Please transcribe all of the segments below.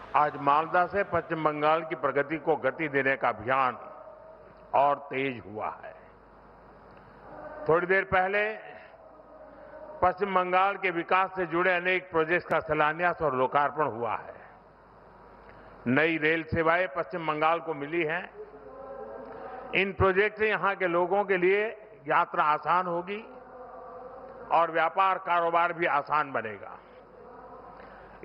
आज मालदा से पश्चिम बंगाल की प्रगति को गति देने का अभियान और तेज हुआ है। थोड़ी देर पहले पश्चिम बंगाल के विकास से जुड़े अनेक प्रोजेक्ट्स का शिलान्यास और लोकार्पण हुआ है। नई रेल सेवाएं पश्चिम बंगाल को मिली हैं। इन प्रोजेक्ट से यहां के लोगों के लिए यात्रा आसान होगी और व्यापार कारोबार भी आसान बनेगा।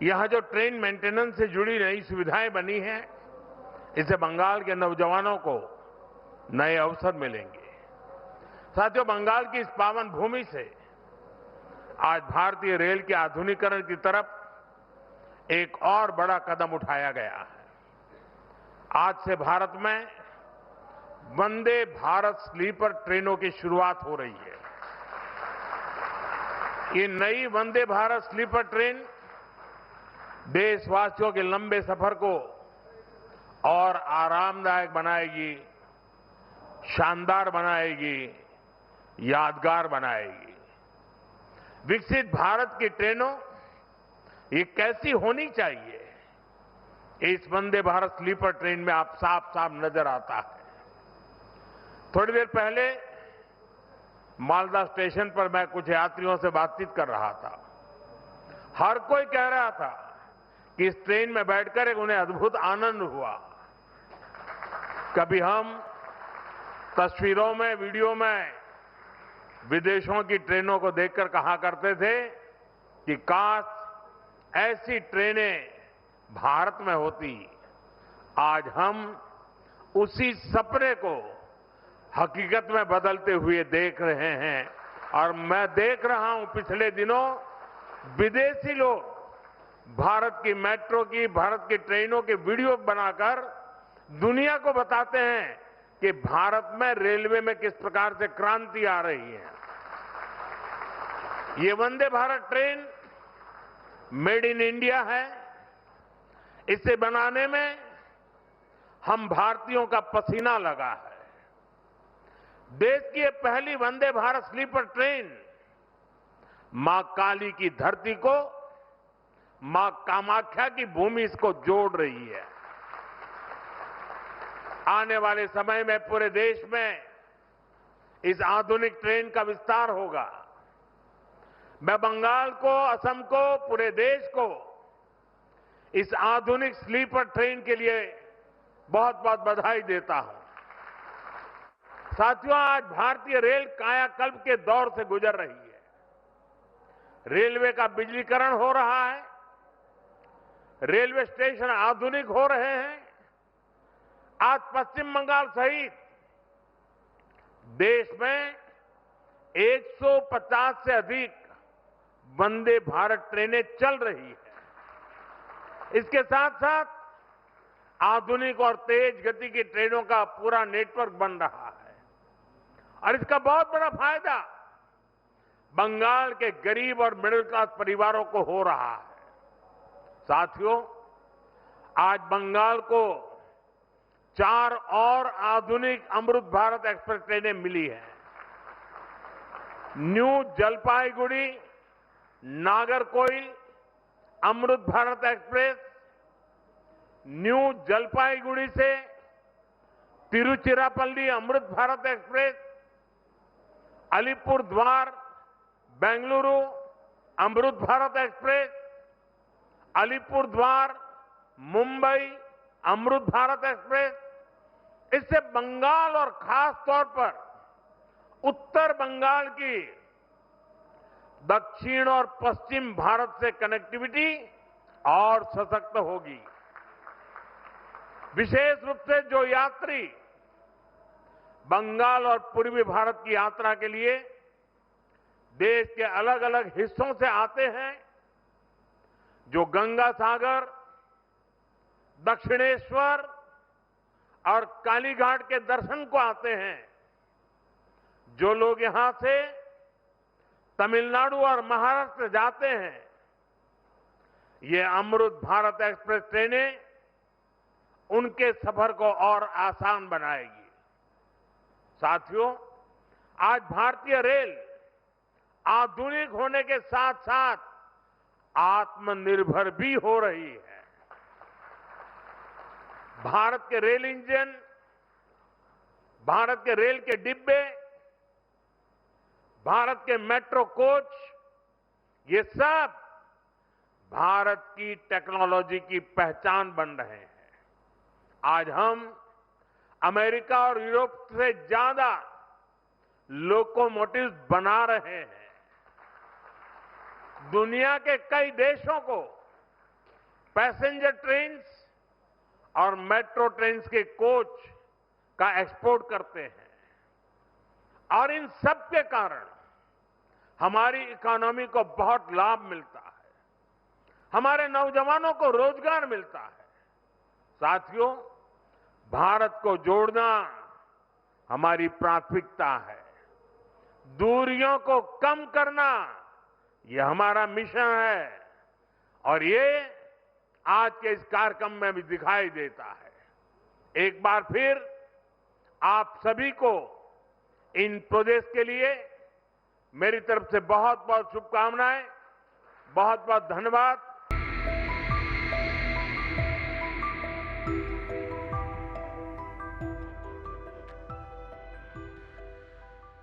यहां जो ट्रेन मेंटेनेंस से जुड़ी नई सुविधाएं बनी हैं, इससे बंगाल के नौजवानों को नए अवसर मिलेंगे। साथियों, बंगाल की इस पावन भूमि से आज भारतीय रेल के आधुनिकीकरण की तरफ एक और बड़ा कदम उठाया गया है। आज से भारत में वंदे भारत स्लीपर ट्रेनों की शुरुआत हो रही है। ये नई वंदे भारत स्लीपर ट्रेन देशवासियों के लंबे सफर को और आरामदायक बनाएगी, शानदार बनाएगी, यादगार बनाएगी। विकसित भारत की ट्रेनों ये कैसी होनी चाहिए, इस वंदे भारत स्लीपर ट्रेन में आप साफ साफ नजर आता है। थोड़ी देर पहले मालदा स्टेशन पर मैं कुछ यात्रियों से बातचीत कर रहा था। हर कोई कह रहा था कि इस ट्रेन में बैठकर एक उन्हें अद्भुत आनंद हुआ। कभी हम तस्वीरों में, वीडियो में विदेशों की ट्रेनों को देखकर कहा करते थे कि काश ऐसी ट्रेनें भारत में होती। आज हम उसी सपने को हकीकत में बदलते हुए देख रहे हैं और मैं देख रहा हूं पिछले दिनों विदेशी लोग भारत की मेट्रो की, भारत की ट्रेनों के वीडियो बनाकर दुनिया को बताते हैं कि भारत में रेलवे में किस प्रकार से क्रांति आ रही है। ये Vande Bharat train made in India है। इसे बनाने में हम भारतीयों का पसीना लगा है। देश की ये पहली वंदे भारत स्लीपर ट्रेन मां काली की धरती को मां कामाख्या की भूमि इसको जोड़ रही है। आने वाले समय में पूरे देश में इस आधुनिक ट्रेन का विस्तार होगा। मैं बंगाल को, असम को, पूरे देश को इस आधुनिक स्लीपर ट्रेन के लिए बहुत बहुत बधाई देता हूं। साथियों, आज भारतीय रेल कायाकल्प के दौर से गुजर रही है। रेलवे का बिजलीकरण हो रहा है, रेलवे स्टेशन आधुनिक हो रहे हैं। आज पश्चिम बंगाल सहित देश में 150 से अधिक वंदे भारत ट्रेनें चल रही है। इसके साथ साथ आधुनिक और तेज गति की ट्रेनों का पूरा नेटवर्क बन रहा है और इसका बहुत बड़ा फायदा बंगाल के गरीब और मिडिल क्लास परिवारों को हो रहा है। साथियों, आज बंगाल को 4 और आधुनिक अमृत भारत एक्सप्रेस ट्रेनें मिली हैं। New Jalpaiguri Nagercoil Amrit Bharat express, new Jalpaiguri से तिरुचिरापल्ली अमृत भारत एक्सप्रेस, अलीपुर द्वार बेंगलुरु अमृत भारत एक्सप्रेस, अलीपुर द्वार मुंबई अमृत भारत एक्सप्रेस। इससे बंगाल और खास तौर पर उत्तर बंगाल की दक्षिण और पश्चिम भारत से कनेक्टिविटी और सशक्त होगी। विशेष रूप से जो यात्री बंगाल और पूर्वी भारत की यात्रा के लिए देश के अलग अलग हिस्सों से आते हैं, जो गंगा सागर, दक्षिणेश्वर और कालीघाट के दर्शन को आते हैं, जो लोग यहां से तमिलनाडु और महाराष्ट्र जाते हैं, ये अमृत भारत एक्सप्रेस ट्रेनें उनके सफर को और आसान बनाएगी। साथियों, आज भारतीय रेल आधुनिक होने के साथ साथ आत्मनिर्भर भी हो रही है। भारत के रेल इंजन, भारत के रेल के डिब्बे, भारत के मेट्रो कोच, ये सब भारत की टेक्नोलॉजी की पहचान बन रहे हैं। आज हम अमेरिका और यूरोप से ज्यादा लोकोमोटिव्स बना रहे हैं। दुनिया के कई देशों को पैसेंजर ट्रेन्स और मेट्रो ट्रेन्स के कोच का एक्सपोर्ट करते हैं और इन सब के कारण हमारी इकोनॉमी को बहुत लाभ मिलता है, हमारे नौजवानों को रोजगार मिलता है। साथियों, भारत को जोड़ना हमारी प्राथमिकता है। दूरियों को कम करना ये हमारा मिशन है और ये आज के इस कार्यक्रम में भी दिखाई देता है। एक बार फिर आप सभी को इन प्रोजेक्ट्स के लिए मेरी तरफ से बहुत बहुत शुभकामनाएं, बहुत बहुत धन्यवाद।